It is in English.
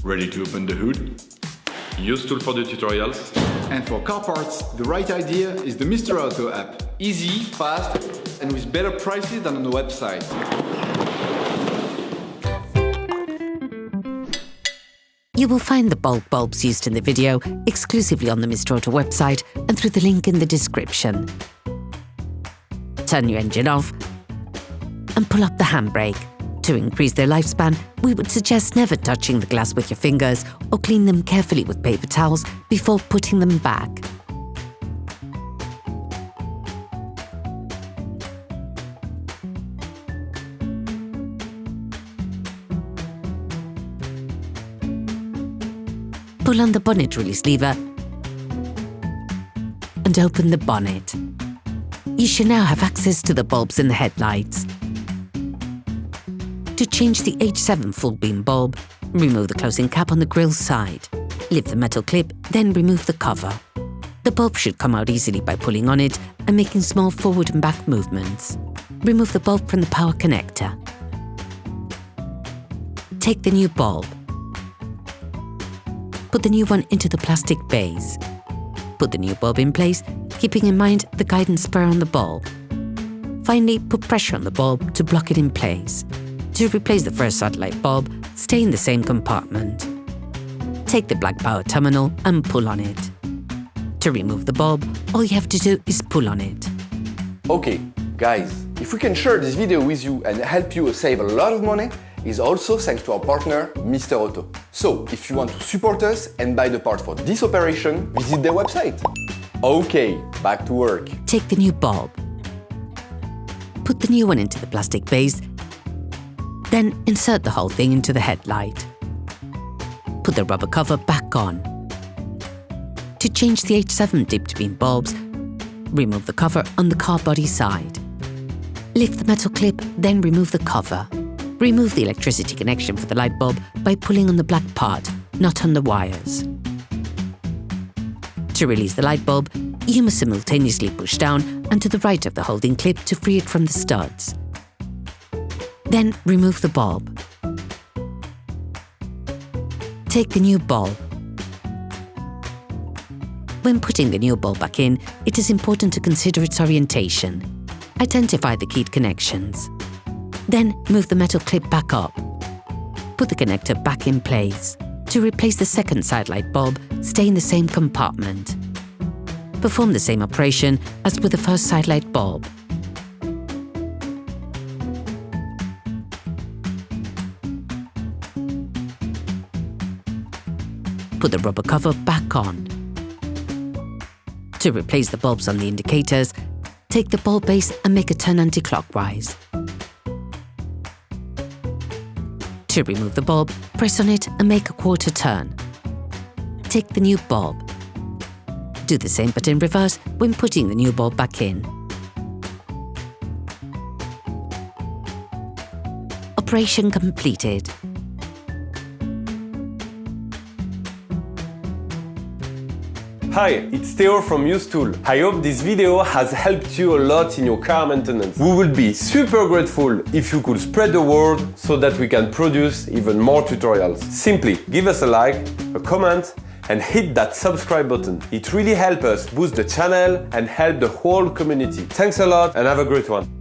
Ready to open the hood? UseTool for the tutorials. And for car parts, the right idea is the Mr. Auto app. Easy, fast, and with better prices than on the website. You will find the bulb bulbs used in the video exclusively on the Mr. Auto website and through the link in the description. Turn your engine off and pull up the handbrake. To increase their lifespan, we would suggest never touching the glass with your fingers or clean them carefully with paper towels before putting them back. Pull on the bonnet release lever and open the bonnet. You should now have access to the bulbs in the headlights. To change the H7 full beam bulb, remove the closing cap on the grille side. Lift the metal clip, then remove the cover. The bulb should come out easily by pulling on it and making small forward and back movements. Remove the bulb from the power connector. Take the new bulb. Put the new one into the plastic base. Put the new bulb in place, keeping in mind the guidance spur on the bulb. Finally, put pressure on the bulb to block it in place. To replace the first satellite bulb, stay in the same compartment. Take the black power terminal and pull on it. To remove the bulb, all you have to do is pull on it. Okay, guys, if we can share this video with you and help you save a lot of money, is also thanks to our partner, Mr. Auto. So, if you want to support us and buy the part for this operation, visit their website. Okay, back to work. Take the new bulb. Put the new one into the plastic base. Then insert the whole thing into the headlight. Put the rubber cover back on. To change the H7 dipped beam bulbs, remove the cover on the car body side. Lift the metal clip, then remove the cover. Remove the electricity connection for the light bulb by pulling on the black part, not on the wires. To release the light bulb, you must simultaneously push down and to the right of the holding clip to free it from the studs. Then remove the bulb. Take the new bulb. When putting the new bulb back in, it is important to consider its orientation. Identify the keyed connections. Then move the metal clip back up. Put the connector back in place. To replace the second sidelight bulb, stay in the same compartment. Perform the same operation as with the first sidelight bulb. Put the rubber cover back on. To replace the bulbs on the indicators, take the bulb base and make a turn anti-clockwise. To remove the bulb, press on it and make a quarter turn. Take the new bulb. Do the same but in reverse when putting the new bulb back in. Operation completed. Hi, it's Theo from UseTool. I hope this video has helped you a lot in your car maintenance. We will be super grateful if you could spread the word so that we can produce even more tutorials. Simply give us a like, a comment, and hit that subscribe button. It really helps us boost the channel and help the whole community. Thanks a lot and have a great one.